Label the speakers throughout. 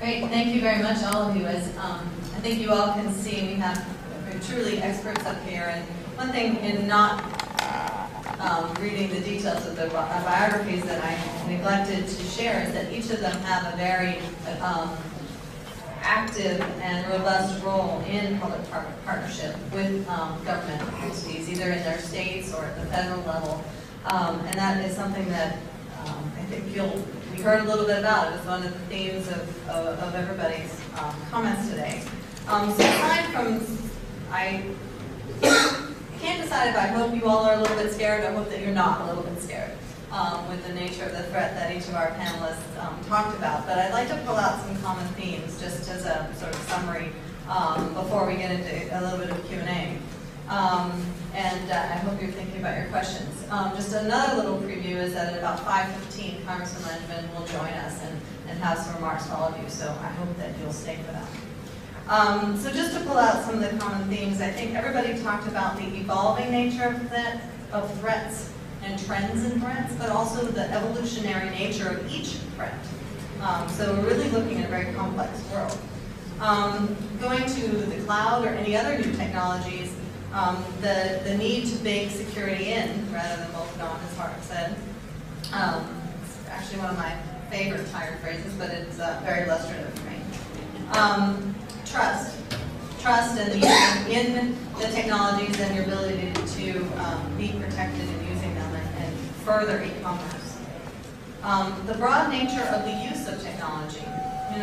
Speaker 1: Great, thank you very much, all of you. As I think you all can see, we have truly experts up here. And one thing in not reading the details of the biographies that I neglected to share is that each of them have a very active and robust role in public-private partnership with government entities, either in their states or at the federal level. And that is something that I think we heard a little bit about. It was one of the themes of everybody's comments today. So aside from, I can't decide if I hope you all are a little bit scared. I hope that you're not a little bit scared with the nature of the threat that each of our panelists talked about. But I'd like to pull out some common themes just as a sort of summary before we get into a little bit of Q&A. And I hope you're thinking about your questions. Just another little preview is that at about 5:15, Congressman Lenjman will join us and have some remarks for all of you, so I hope that you'll stay for that. So just to pull out some of the common themes, I think everybody talked about the evolving nature of threats and trends in threats, but also the evolutionary nature of each threat. So we're really looking at a very complex world. Going to the cloud or any other new technologies, the need to bake security in rather than bolt it on, as Mark said. It's actually one of my favorite tired phrases, but it's very illustrative for me. Trust. Trust in the technologies and your ability to be protected in using them and further e-commerce. The broad nature of the use of technology.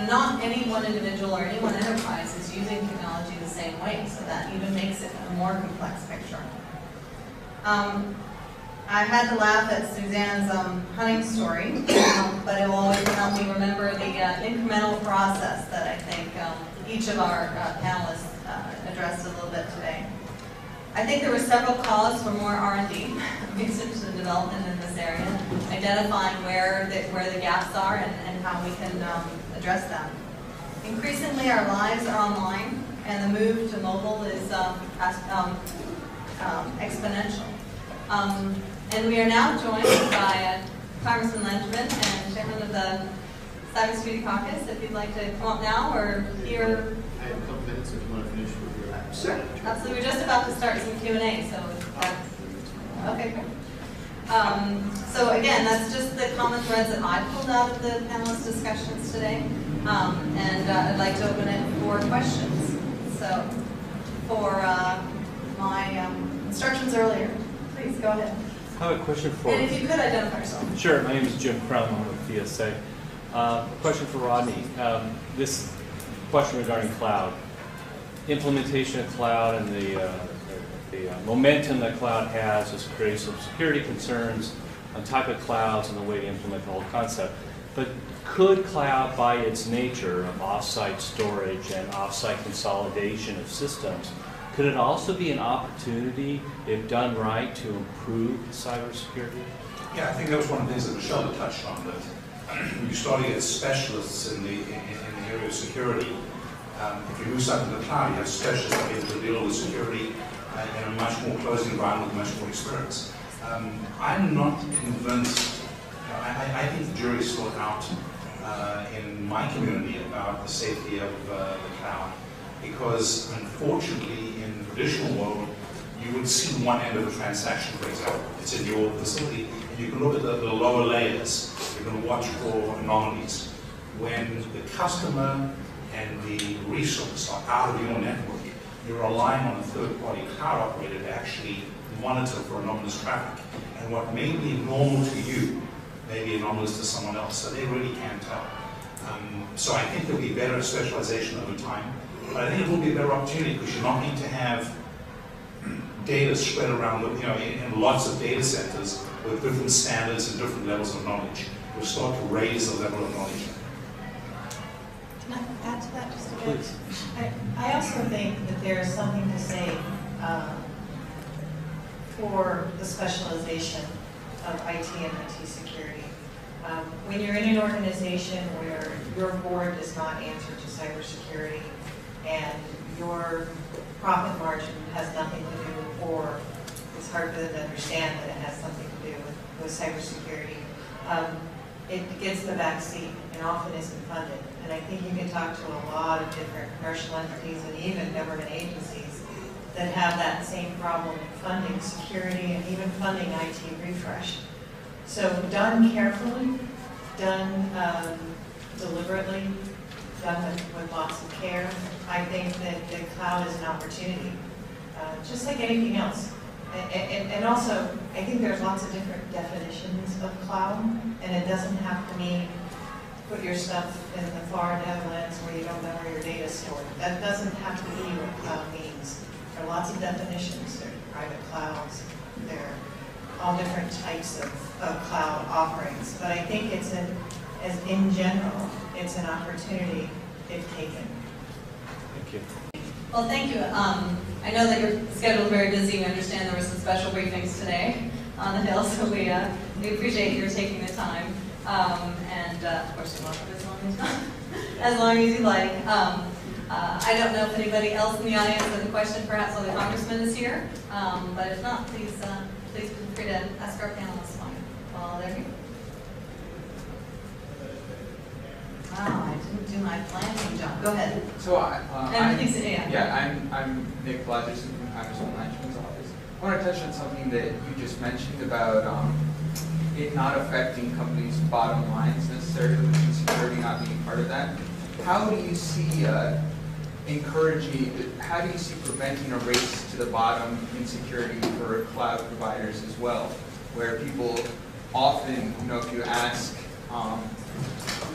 Speaker 1: Not any one individual or any one enterprise is using technology the same way, so that even makes it a more complex picture. I had to laugh at Suzanne's hunting story, but it will always help me remember the incremental process that I think each of our panelists addressed a little bit today. I think there were several calls for more R&D, research and development in this area, identifying where the gaps are and how we can address them. Increasingly, our lives are online, and the move to mobile is exponential. And we are now joined by Congressman Lenjman and Chairman of the Cybersecurity Caucus. If you'd like to come up now or hear.
Speaker 2: I have a couple minutes if you want to finish with your lap.
Speaker 1: Sure, absolutely. We're just about to start some Q&A, so okay, great. So again, that's just the common threads that I pulled out of the panelist discussions today, and I'd like to open it for questions. So for my instructions earlier, please go ahead.
Speaker 3: I have a question for...
Speaker 1: And if you could identify yourself.
Speaker 3: Sure, my name is Jim Crum, I'm with VSA. Question for Rodney. This question regarding cloud. Implementation of cloud and the momentum that cloud has has created some security concerns on type of clouds and the way to implement the whole concept. But could cloud, by its nature of off-site storage and off-site consolidation of systems, could it also be an opportunity, if done right, to improve cybersecurity?
Speaker 4: Yeah, I think that was one of the things that Michelle touched on, that you're starting to get specialists in the area of security. If you move something to the cloud, you have specialists that are able to deal with security in a much more closed environment with much more experience. I'm not convinced, I think the jury's still out in my community about the safety of the cloud, because unfortunately in the traditional world, you would see one end of the transaction, for example. It's in your facility, and you can look at the lower layers. You can watch for anomalies. When the customer and the resource are out of your network, you're relying on a third-party cloud operator to actually monitor for anomalous traffic. And what may be normal to you may be anomalous to someone else, so they really can't tell. So I think there'll be better specialization over time, but I think it will be a better opportunity because you don't need to have data spread around, in lots of data centers with different standards and different levels of knowledge. We'll start to raise the level of knowledge.
Speaker 5: Can I add to that just a bit?
Speaker 3: Please.
Speaker 5: I also think that there is something to say for the specialization of IT and IT security. When you're in an organization where your board does not answer to cybersecurity and your profit margin has nothing to do, or it's hard for them to understand that it has something to do with cybersecurity, it gets the back seat and often isn't funded. And I think you can talk to a lot of different commercial entities and even government agencies that have that same problem in funding security and even funding IT refresh. So done carefully, done deliberately, done with lots of care, I think that the cloud is an opportunity, just like anything else. And also, I think there's lots of different definitions of cloud, and it doesn't have to mean put your stuff in the far Netherlands where you don't know where your data is stored. That doesn't have to be what cloud means. There are lots of definitions. There are private clouds. There are all different types of cloud offerings. But I think it's in general, it's an opportunity if taken.
Speaker 3: Thank you.
Speaker 1: Well, thank you. I know that your schedule is very busy. We understand there were some special briefings today on the Hill, so we appreciate your taking the time. And of course, you're welcome as long as you like. I don't know if anybody else in the audience has a question, perhaps while the congressman is here. But if not, please feel free to ask our panelists while they're here. Wow, I didn't do my planting job. Go ahead.
Speaker 6: So I'm Nick Blazers from Congressman Lanchman's office. I want to touch on something that you just mentioned about it not affecting companies' bottom lines necessarily, and security not being part of that. How do you see how do you see preventing a race to the bottom in security for cloud providers as well, where people often, if you ask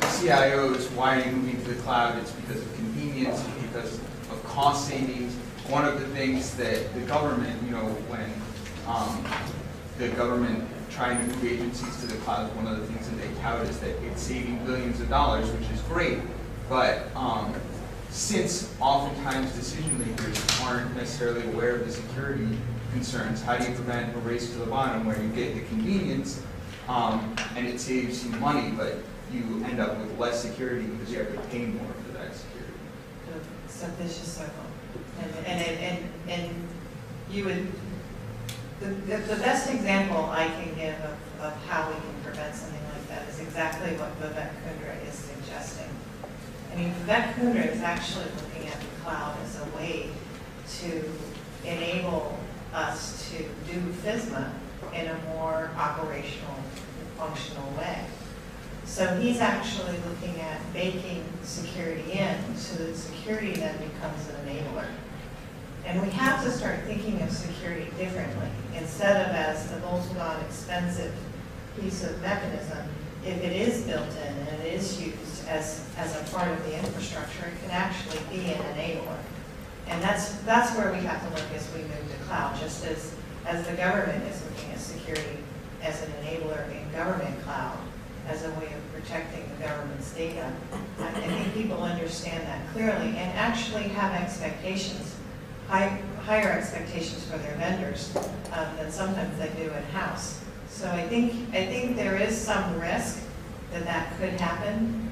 Speaker 6: CIOs, why are you moving to the cloud? It's because of convenience, because of cost savings. One of the things that the government, when the government trying to move agencies to the cloud, one of the things that they tout is that it's saving billions of dollars, which is great. But since oftentimes decision makers aren't necessarily aware of the security concerns, how do you prevent a race to the bottom where you get the convenience and it saves you money, but you end up with less security because you have to pay more for that security?
Speaker 5: It's a vicious circle. And you would, the best example I can give of how we can prevent something like that is exactly what Vivek Kundra is suggesting. I mean, Vivek Kundra is actually looking at the cloud as a way to enable us to do FISMA in a more operational, functional way. So he's actually looking at baking security in so that security then becomes an enabler. And we have to start thinking of security differently. Instead of as the bolted-on expensive piece of mechanism, if it is built in and it is used as a part of the infrastructure, it can actually be an enabler. And that's where we have to look as we move to cloud, just as the government is looking at security as an enabler in government cloud, as a way of protecting the government's data. I think people understand that clearly and actually have expectations, higher expectations for their vendors than sometimes they do in-house. So I think there is some risk that could happen,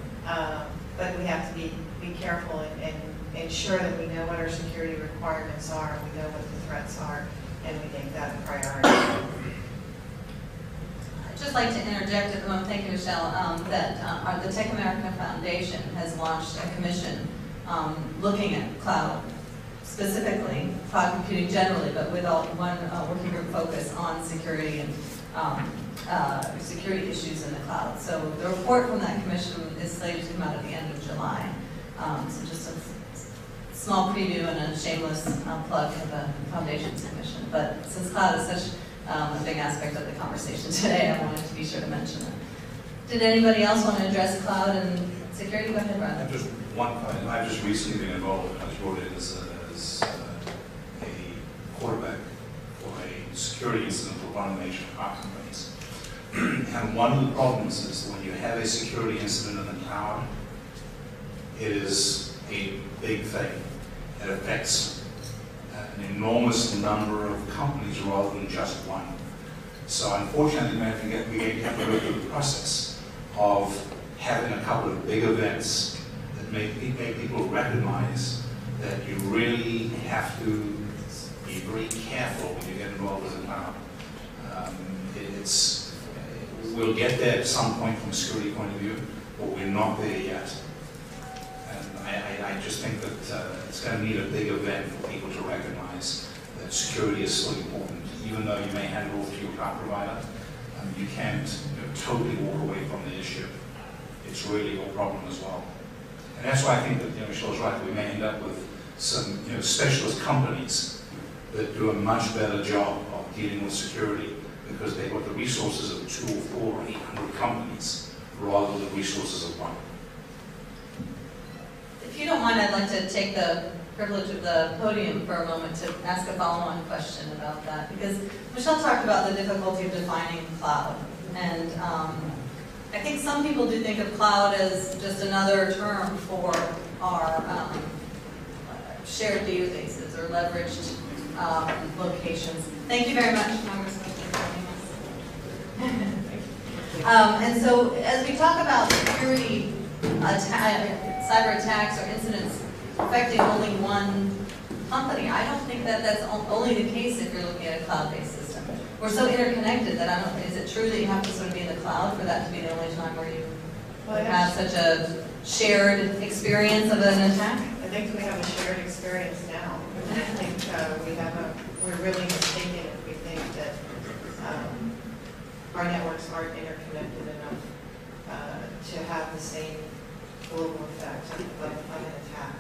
Speaker 5: but we have to be careful and ensure that we know what our security requirements are, we know what the threats are, and we make that a priority.
Speaker 1: I'd just like to interject at the moment, thank you, Michelle, that the TechAmerica Foundation has launched a commission looking at cloud specifically, cloud computing generally, but with one working group focus on security and security issues in the cloud. So the report from that commission is slated to come out at the end of July. So just a small preview and a shameless plug for the Foundation's commission. But since cloud is such a big aspect of the conversation today, I wanted to be sure to mention it. Did anybody else want to address cloud and security? Go ahead, Ron.
Speaker 4: Just one point. I've just recently been involved, I was brought in as a quarterback for a security incident for one of the major car companies. And one of the problems is when you have a security incident in the cloud, it is a big thing. It affects an enormous number of companies rather than just one. So unfortunately, we have to go through the process of having a couple of big events that make people recognize that you really have to be very careful when you get involved with the cloud. We'll get there at some point from a security point of view, but we're not there yet. I just think that it's going to need a big event for people to recognize that security is still important. Even though you may hand it off to your cloud provider, you can't totally walk away from the issue. It's really your problem as well. And that's why I think that Michelle's right, that we may end up with some specialist companies that do a much better job of dealing with security because they've got the resources of 2 or 4 or 800 companies rather than the resources of one.
Speaker 1: If you don't mind, I'd like to take the privilege of the podium for a moment to ask a follow-on question about that, because Michelle talked about the difficulty of defining cloud, and I think some people do think of cloud as just another term for our shared databases or leveraged locations. Thank you very much, Congressman, for joining us. And so, as we talk about security, cyber attacks or incidents affecting only one company, I don't think that that's only the case if you're looking at a cloud-based system. We're so interconnected that I don't. Is it true that you have to sort of be in the cloud for that to be the only time where you have such a shared experience of an attack?
Speaker 5: I think we have a shared experience now. I think we're really mistaken if we think that our networks aren't interconnected enough to have the same global effect of an attack.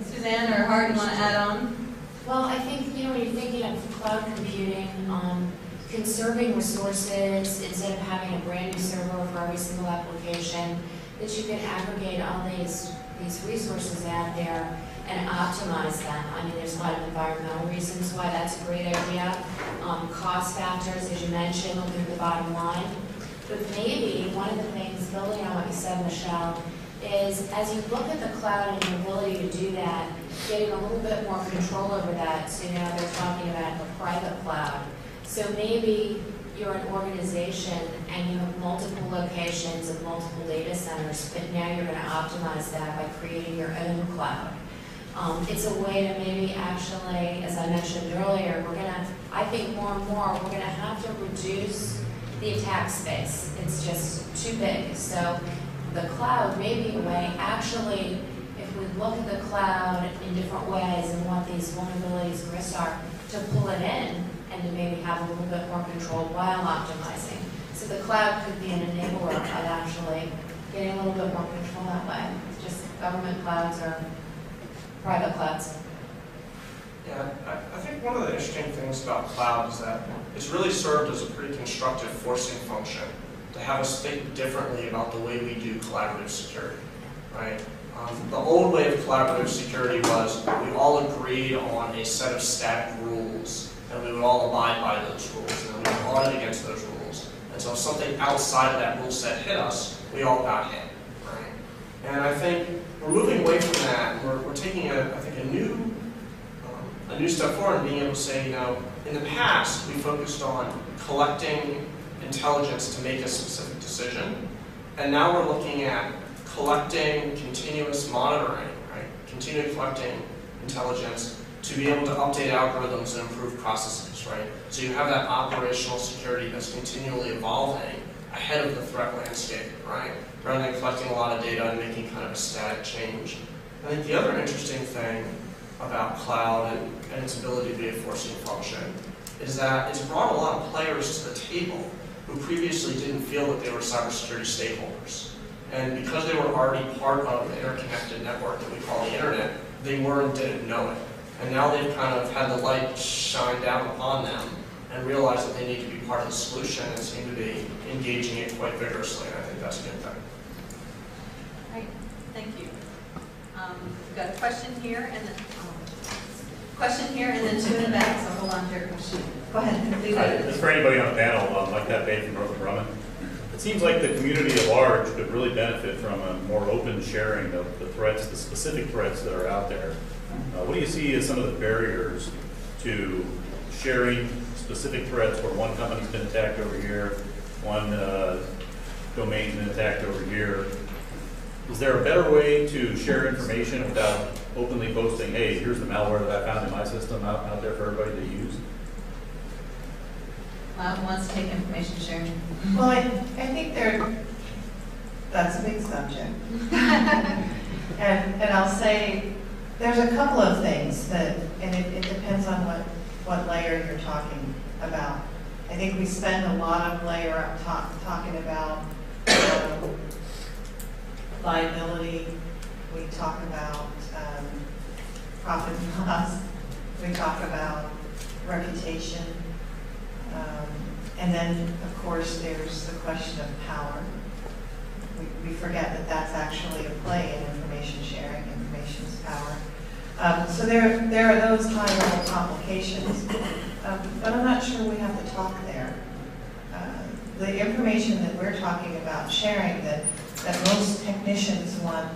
Speaker 1: Suzanne or Hart, you want to add on?
Speaker 7: Well, I think, when you're thinking of cloud computing, conserving resources instead of having a brand new server for every single application, that you can aggregate all these resources out there and optimize them. I mean, there's a lot of environmental reasons why that's a great idea. Cost factors, as you mentioned, looking at the bottom line. But maybe one of the things, building on what you said, Michelle, is as you look at the cloud and your ability to do that, getting a little bit more control over that. So now they're talking about the private cloud. So maybe you're an organization and you have multiple locations and multiple data centers, but now you're going to optimize that by creating your own cloud. It's a way to maybe actually, as I mentioned earlier, I think more and more, we're going to have to reduce the attack space. It's just too big. So the cloud may be a way, actually, if we look at the cloud in different ways and what these vulnerabilities and risks are, to pull it in and to maybe have a little bit more control while optimizing. So the cloud could be an enabler of actually getting a little bit more control that way. It's just government clouds or private clouds.
Speaker 8: Yeah, I think one of the interesting things about cloud is that it's really served as a pretty constructive forcing function to have us think differently about the way we do collaborative security, right? The old way of collaborative security was we all agreed on a set of static rules, and we would all abide by those rules, and we would audit against those rules. And so if something outside of that rule set hit us, we all got hit, right? And I think we're moving away from that. We're taking, I think, a new step forward and being able to say, in the past, we focused on collecting intelligence to make a specific decision, and now we're looking at collecting continuous monitoring, right? Continually collecting intelligence to be able to update algorithms and improve processes, right? So you have that operational security that's continually evolving ahead of the threat landscape, right? Rather than collecting a lot of data and making kind of a static change. I think the other interesting thing about cloud and its ability to be a forcing function is that it's brought a lot of players to the table who previously didn't feel that they were cybersecurity stakeholders. And because they were already part of the interconnected network that we call the internet, they were and didn't know it. And now they've kind of had the light shine down upon them and realize that they need to be part of the solution and seem to be engaging it quite vigorously. And I think that's a good thing.
Speaker 1: Great, thank you. We've got a question here and then two in the back, so hold on to your question. Go ahead, please.
Speaker 9: Just for anybody on the panel, like that Bay from Northrop Grumman, it seems like the community at large could really benefit from a more open sharing of the threats, the specific threats that are out there. What do you see as some of the barriers to sharing specific threats where one company's been attacked over here, one domain's been attacked over here? Is there a better way to share information without openly posting, hey, here's the malware that I found in my system out there for everybody to use?
Speaker 1: Who wants to take information sharing?
Speaker 10: Well, I think that's a big subject.
Speaker 5: And I'll say, there's a couple of things that, and it depends on what layer you're talking about. I think we spend a lot of layer up talking about liability. We talk about profit and loss. We talk about reputation. And then, of course, there's the question of power. We forget that that's actually a play in information sharing. Information is power. So there are those high-level complications. But I'm not sure we have to talk there. The information that we're talking about sharing that most technicians want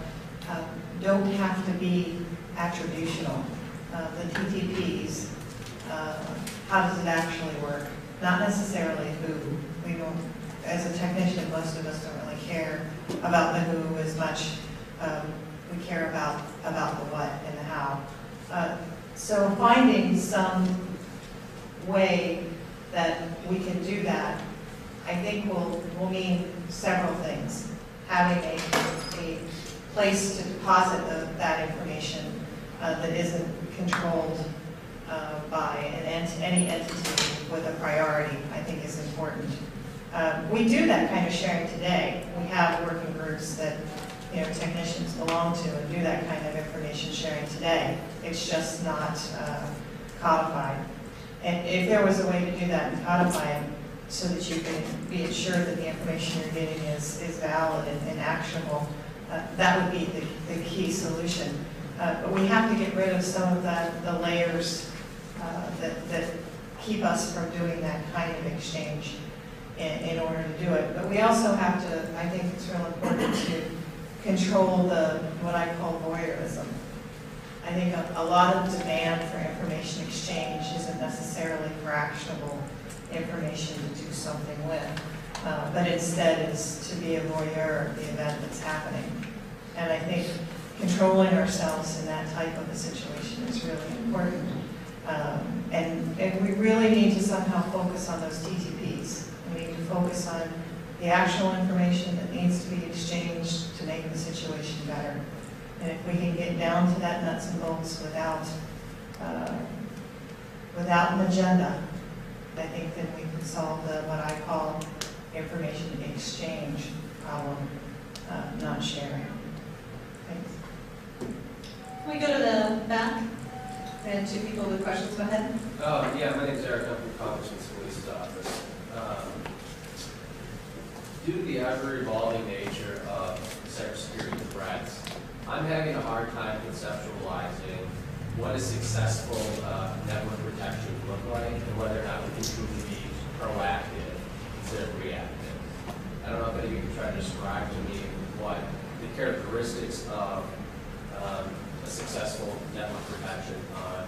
Speaker 5: don't have to be attributional. The TTPs, how does it actually work? Not necessarily who. We don't, as a technician, most of us don't really care about the who as much. We care about the what and the how. So finding some way that we can do that, I think will mean several things. Having a place to deposit that information that isn't controlled by any entity with a priority, I think is important. We do that kind of sharing today. We have working groups that technicians belong to and do that kind of information sharing today. It's just not codified. And if there was a way to do that and codify it so that you can be assured that the information you're getting is valid and actionable, that would be the key solution. But we have to get rid of some of the layers that keep us from doing that kind of exchange in order to do it. But we also have to, I think it's real important to control what I call voyeurism. I think a lot of demand for information exchange isn't necessarily for actionable information to do something with, but instead is to be a voyeur of the event that's happening. And I think controlling ourselves in that type of a situation is really important. And we really need to somehow focus on those TTPs. We need to focus on the actual information that needs to be exchanged to make the situation better. And if we can get down to that nuts and bolts without an agenda, I think then we can solve what I call information exchange problem, not sharing. Thanks.
Speaker 1: Can we go to the back? We had two people with questions. Go ahead.
Speaker 10: Yeah, my name is Eric. I'm from Congressman's Police's office. Due to the ever-evolving nature of cybersecurity threats, I'm having a hard time conceptualizing what a successful network protection would look like and whether or not we can truly be proactive instead of reactive. I don't know if any of you can try to describe to me what the characteristics of a successful network protection on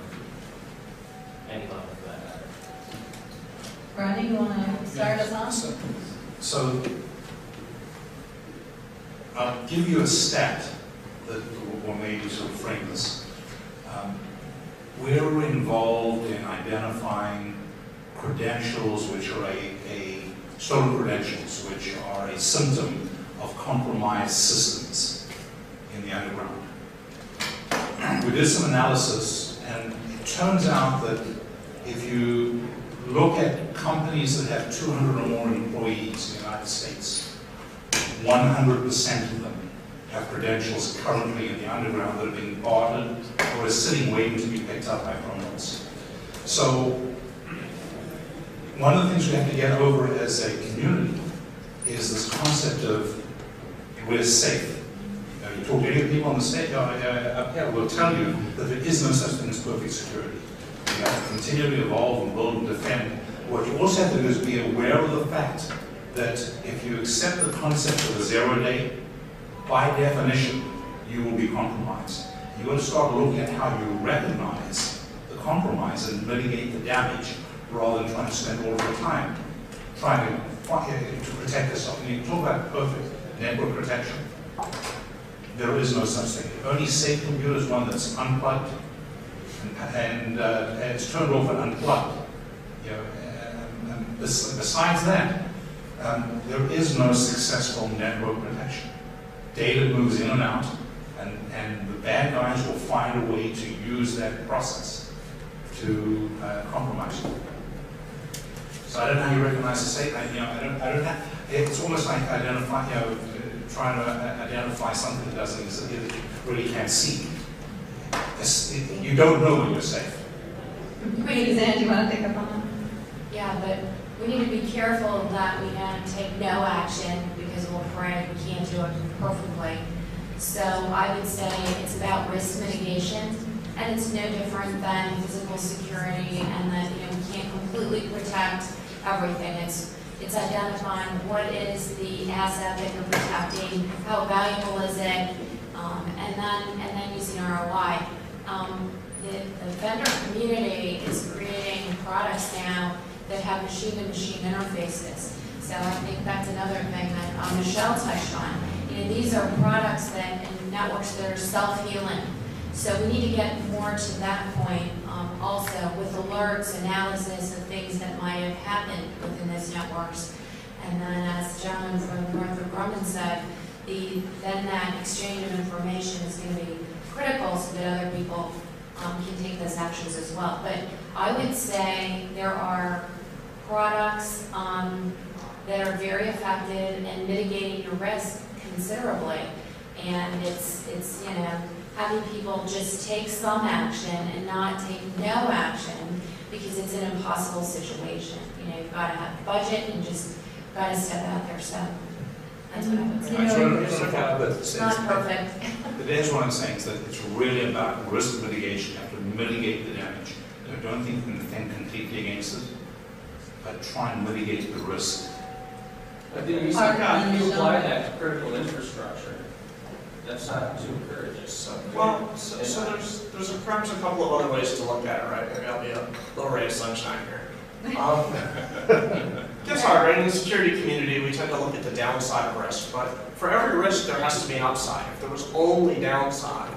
Speaker 10: any level for that matter.
Speaker 1: Ronnie, you want to start us off?
Speaker 4: So I'll give you a stat that will maybe sort of frame this. We're involved in identifying credentials which are stolen credentials, which are a symptom of compromised systems in the underground. We did some analysis, and it turns out that if you look at companies that have 200 or more employees in the United States, 100% of them have credentials currently in the underground that are being bartered or are sitting waiting to be picked up by criminals. So one of the things we have to get over as a community is this concept of we're safe. You talk to any people on the state up here will tell you that there is no such thing as perfect security. You have to continually evolve and build and defend. What you also have to do is be aware of the fact that if you accept the concept of a 0 day, by definition, you will be compromised. You've got to start looking at how you recognize the compromise and mitigate the damage rather than trying to spend all of your time trying to protect yourself. And you talk about perfect network protection. There is no such thing. The only safe computer is one that's unplugged and it's turned off and unplugged. You know, besides that, there is no successful network protection. Data moves in and out, and guys will find a way to use that process to compromise you. So I don't know how you recognize the SAIC. I don't have. It's almost like trying to identify something that doesn't exist, that you really can't see. You don't know when you're safe.
Speaker 1: Wait, Zan, do you want to pick up on that?
Speaker 7: Yeah, but we need to be careful that we don't take no action because we're afraid we can't do it perfectly. So I would say it's about risk mitigation, and it's no different than physical security, and that we can't completely protect everything. It's identifying what is the asset that you're protecting, how valuable is it, and then using ROI. The vendor community is creating products now that have machine-to-machine interfaces. So I think that's another thing that Michelle touched on. These are products and networks that are self-healing. So we need to get more to that point also with alerts, analysis of things that might have happened within those networks. And then as the gentleman from Northrop Grumman said, then that exchange of information is going to be critical so that other people can take those actions as well. But I would say there are products that are very effective in mitigating your risk considerably. And it's having people just take some action and not take no action because it's an impossible situation. You've got to have the budget and just got to step out there. So that's what I would say. It's not perfect.
Speaker 4: That's what I'm saying, is that it's really about risk mitigation. You have to mitigate the damage. I don't think you can defend completely against it, but try and mitigate the risk.
Speaker 10: But then you apply that to critical infrastructure. That's not too encouraging.
Speaker 8: So there's perhaps a couple of other ways to look at it, right? Maybe I'll be a little ray of sunshine here. It's hard, right? In the security community, we tend to look at the downside of risk, but for every risk, there has to be an upside. If there was only downside,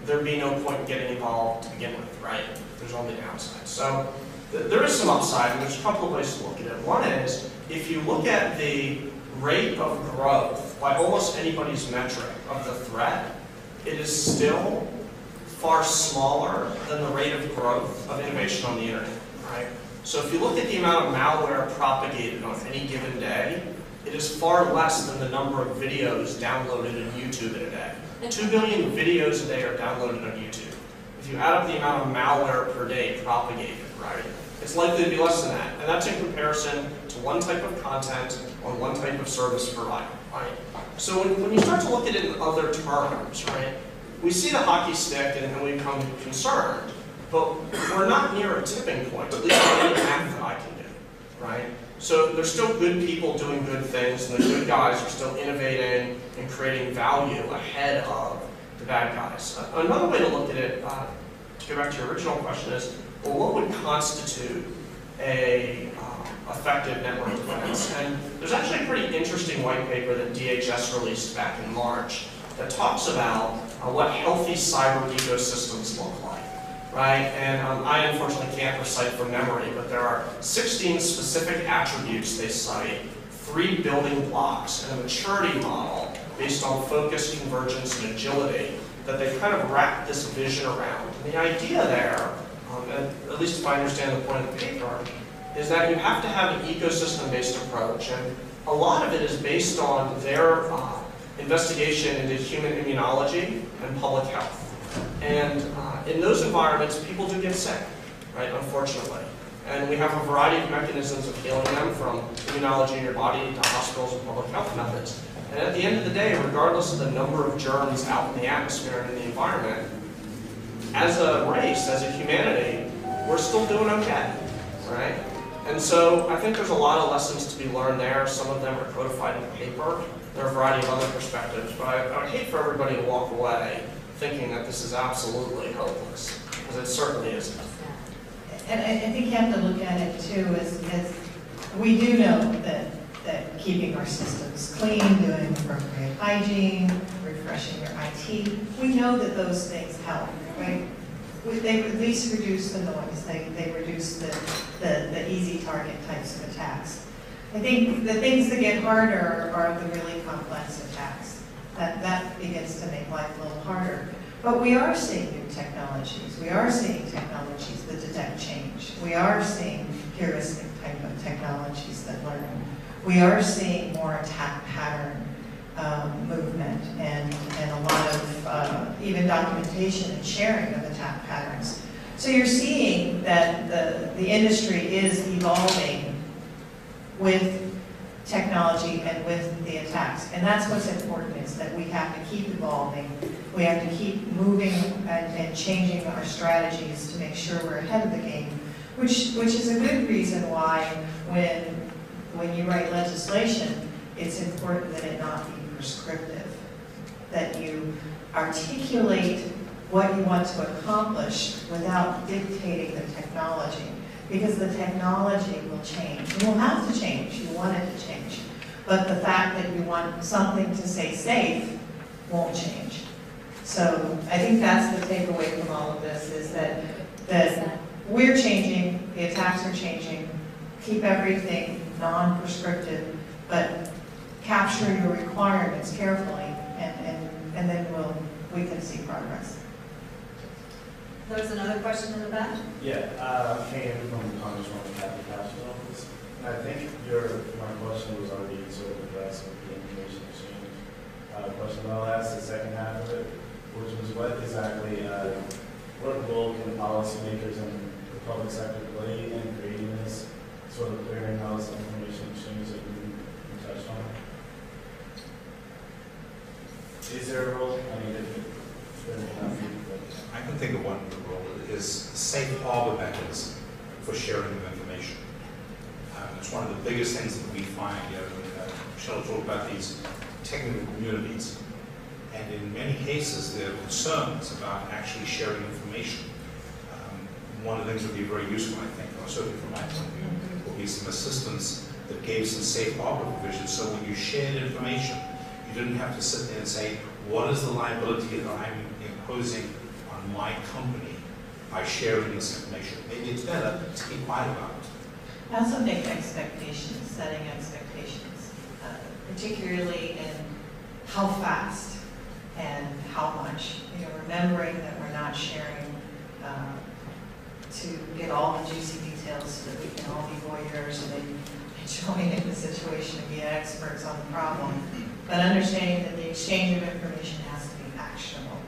Speaker 8: there'd be no point in getting involved to begin with, right? There's only downside. So there is some upside, and there's a couple of ways to look at it. One is, if you look at the rate of growth by almost anybody's metric of the threat, it is still far smaller than the rate of growth of innovation on the internet, right? So if you look at the amount of malware propagated on any given day, it is far less than the number of videos downloaded on YouTube in a day. 2 billion videos a day are downloaded on YouTube. If you add up the amount of malware per day propagated, right, it's likely to be less than that. And that's in comparison to one type of content on one type of service provider, right? So when you start to look at it in other terms, right, we see the hockey stick and we become concerned. But we're not near a tipping point, at least in any math that I can do, right? So there's still good people doing good things, and the good guys are still innovating and creating value ahead of the bad guys. Another way to look at it, to go back to your original question, is, well, what would constitute a effective network defense? And there's actually a pretty interesting white paper that DHS released back in March that talks about what healthy cyber ecosystems look like. Right, and I unfortunately can't recite from memory, but there are 16 specific attributes they cite, 3 building blocks, and a maturity model based on focus, convergence, and agility that they kind of wrap this vision around. And the idea there, at least if I understand the point of the paper, is that you have to have an ecosystem-based approach, and a lot of it is based on their investigation into human immunology and public health. And in those environments, people do get sick, right, unfortunately. And we have a variety of mechanisms of healing them, from immunology in your body to hospitals and public health methods. And at the end of the day, regardless of the number of germs out in the atmosphere and in the environment, as a race, as a humanity, we're still doing okay, right? And so I think there's a lot of lessons to be learned there. Some of them are codified in paper. There are a variety of other perspectives, but I would hate for everybody to walk away thinking that this is absolutely hopeless, because it certainly isn't.
Speaker 5: And I think you have to look at it too as we do know that keeping our systems clean, doing appropriate hygiene, refreshing your IT, we know that those things help, right? They at least reduce the noise. They reduce the easy target types of attacks. I think the things that get harder are the really complex attacks. That begins to make life a little harder. But we are seeing new technologies. We are seeing technologies that detect change. We are seeing heuristic type of technologies that learn. We are seeing more attack pattern movement and a lot of even documentation and sharing of attack patterns. So you're seeing that the industry is evolving with technology and with the attacks. And that's what's important, is that we have to keep evolving. We have to keep moving and changing our strategies to make sure we're ahead of the game, which is a good reason why when you write legislation, it's important that it not be prescriptive, that you articulate what you want to accomplish without dictating the technology, because the technology will change. It will have to change. You want it to change. But the fact that you want something to say safe won't change. So I think that's the takeaway from all of this, is that we're changing, the attacks are changing, keep everything non-prescriptive, but capture your requirements carefully, and then we can see progress.
Speaker 1: There's another question in the back.
Speaker 11: Yeah, I'm Kane from Congressional office. I think my question was already sort of addressed with the information exchange question. I'll ask the second half of it, which was what role can policymakers and the public sector play in creating this sort of clearinghouse information exchange that you touched on? Is there a role? I mean,
Speaker 4: I can think of one role is safe harbor mechanism for sharing of information. It's one of the biggest things that we find. Michelle talked about these technical communities, and in many cases there are concerns about actually sharing information. One of the things that would be very useful, I think, or certainly from my point of view, will be some assistance that gave some safe harbor provisions, so when you shared information, you didn't have to sit there and say, what is the liability that I'm imposing on my company by sharing this information? Maybe it's better to keep quiet about it.
Speaker 5: I also think expectations, setting expectations, particularly in how fast and how much. Remembering that we're not sharing to get all the juicy details so that we can all be voyeurs and enjoying in the situation and be experts on the problem. But understanding that the exchange of information has to be actionable.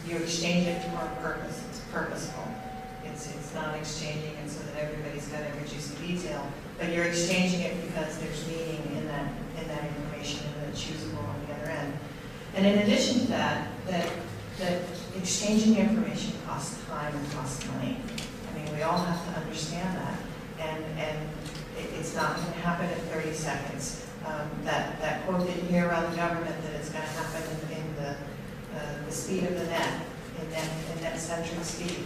Speaker 5: You exchange it for a purpose. It's purposeful. It's not exchanging it so that everybody's got every juicy detail, but you're exchanging it because there's meaning in that information and that it's usable on the other end. And in addition to that exchanging information costs time and costs money. I mean, we all have to understand that, and it's not going to happen in 30 seconds. That quote that you hear around the government that it's going to happen in the speed of the net, in net-centric speed.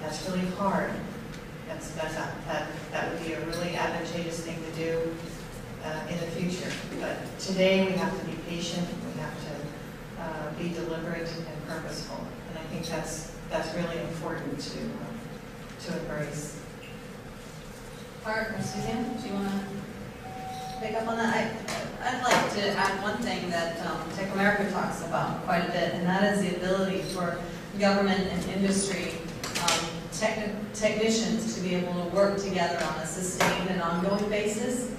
Speaker 5: That's really hard. That would be a really advantageous thing to do in the future. But today we have to be patient. We have to be deliberate and purposeful. And I think that's really important to embrace.
Speaker 1: Art or Suzanne, do you want to pick up on that? I'd like to add one thing that TechAmerica talks about quite a bit, and that is the ability for government and industry technicians to be able to work together on a sustained and ongoing basis.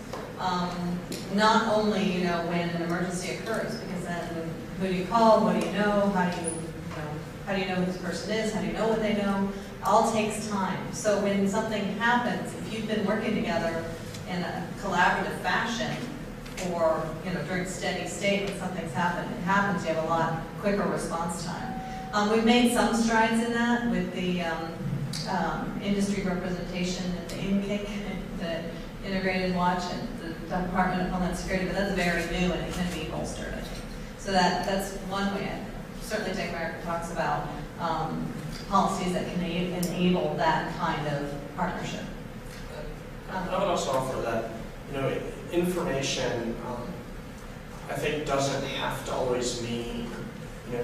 Speaker 1: Not only, when an emergency occurs, because then who do you call, what do you know, how do you know who this person is, how do you know what they know? All takes time. So when something happens, if you've been working together in a collaborative fashion or, during steady state when something's happened, it happens, you have a lot quicker response time. We've made some strides in that with the industry representation at the INCIC, the Integrated Watch and the Department of Homeland Security, but that's very new and it can be bolstered, I think. So that's one way. Certainly TechAmerica talks about policies that can enable that kind of partnership.
Speaker 8: I would also offer that, information, I think doesn't have to always mean,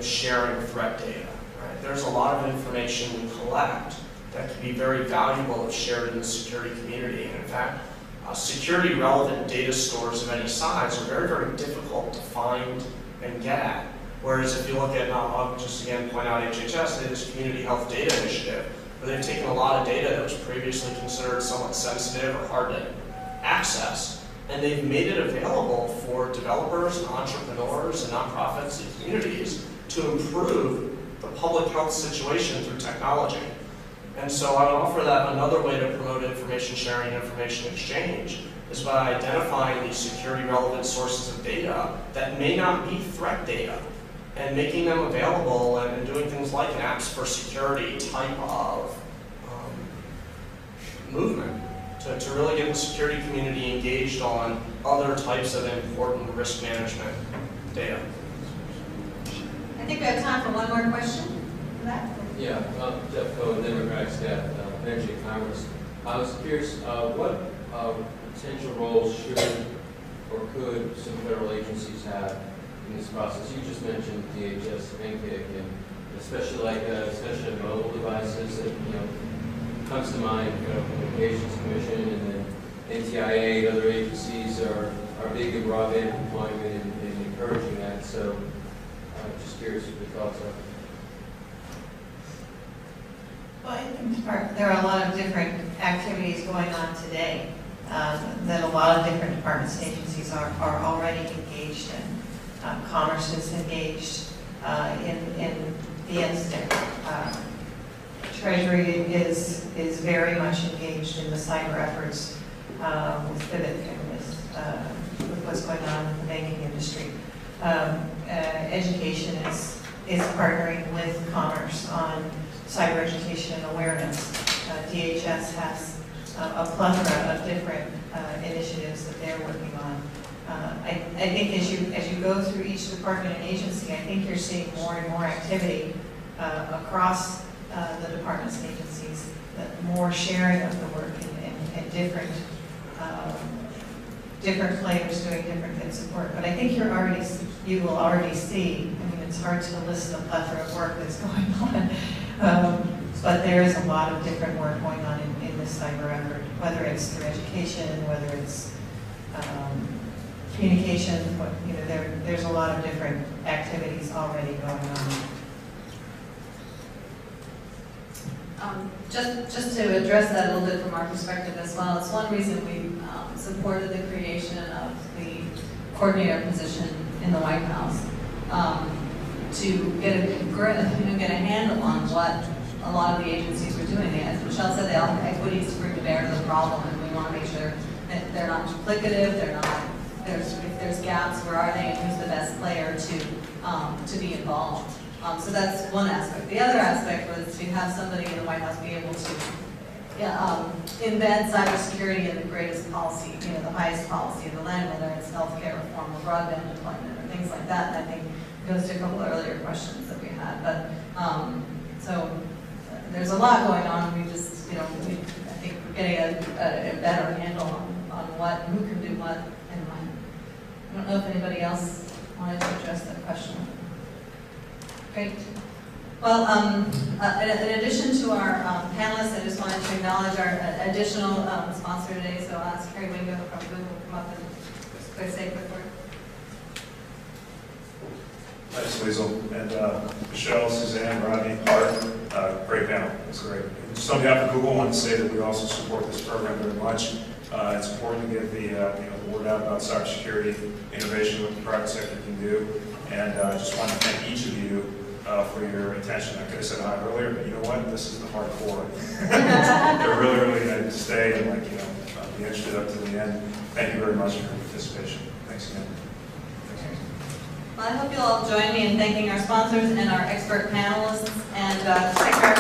Speaker 8: sharing threat data, right? There's a lot of information we collect that can be very valuable if shared in the security community. And in fact, security relevant data stores of any size are very, very difficult to find and get at. Whereas if you look at, I'll just again point out HHS, they have this community health data initiative, where they've taken a lot of data that was previously considered somewhat sensitive or hard to access, and they've made it available for developers and entrepreneurs and nonprofits and communities to improve the public health situation through technology. And so I would offer that another way to promote information sharing and information exchange is by identifying these security relevant sources of data that may not be threat data and making them available and doing things like an apps for security type of movement to really get the security community engaged on other types of important risk management data.
Speaker 1: I think we have time for one more question. Matt?
Speaker 10: Yeah, Jeff Cohen, Democratic staff, Energy and Commerce. I was curious, what potential roles should or could some federal agencies have in this process? You just mentioned DHS, NCIC, and especially especially mobile devices that comes to mind. Communications Commission and then NTIA and other agencies are big in broadband deployment and encouraging that. So, just curious what your thoughts are.
Speaker 5: Well, I think there are a lot of different activities going on today that a lot of different departments and agencies are already engaged in. Commerce is engaged in the instant. Treasury is very much engaged in the cyber efforts with FIBIC and with what's going on in the banking industry. Education is partnering with Commerce on cyber education and awareness. DHS has a plethora of different initiatives that they're working on. I think as you go through each department and agency, I think you're seeing more and more activity across the departments and agencies, more sharing of the work and different players doing different things of work. But I think you will already see, I mean, it's hard to list the plethora of work that's going on, but there is a lot of different work going on in this cyber effort, whether it's through education, whether it's communication, there's a lot of different activities already going on.
Speaker 1: Just to address that a little bit from our perspective as well, it's one reason we supported the creation of the coordinator position in the White House, to get a handle on what a lot of the agencies were doing. As Michelle said, they all have equities to bring to bear to the problem, and we want to make sure that they're not duplicative, if there's gaps, where are they, and who's the best player to be involved. So that's one aspect. The other aspect was to have somebody in the White House be able to embed cybersecurity in the greatest policy, the highest policy of the land, whether it's healthcare reform or broadband deployment or things like that. And I think it goes to a couple of earlier questions that we had. But so there's a lot going on. We just, I think we're getting a better handle on who can do what and when. I don't know if anybody else wanted to address that question. Great. Well, in addition to our panelists, I just wanted to acknowledge our additional sponsor today. So I'll ask Carrie Wingo from Google to come up and say a quick word.
Speaker 12: Thanks, Liesl. And Michelle, Suzanne, Rodney, Art, great panel. It's great. And just on behalf of Google, I want to say that we also support this program very much. It's important to get the word out about cybersecurity, innovation, what the private sector can do. And I just want to thank each of you for your attention. I could have said hi earlier, but you know what? This is the hardcore. They're really, really going to stay and be interested up to the end. Thank you very much for your participation. Thanks again.
Speaker 1: Well, I hope you'll all join me in thanking our sponsors and our expert panelists, and TechGuard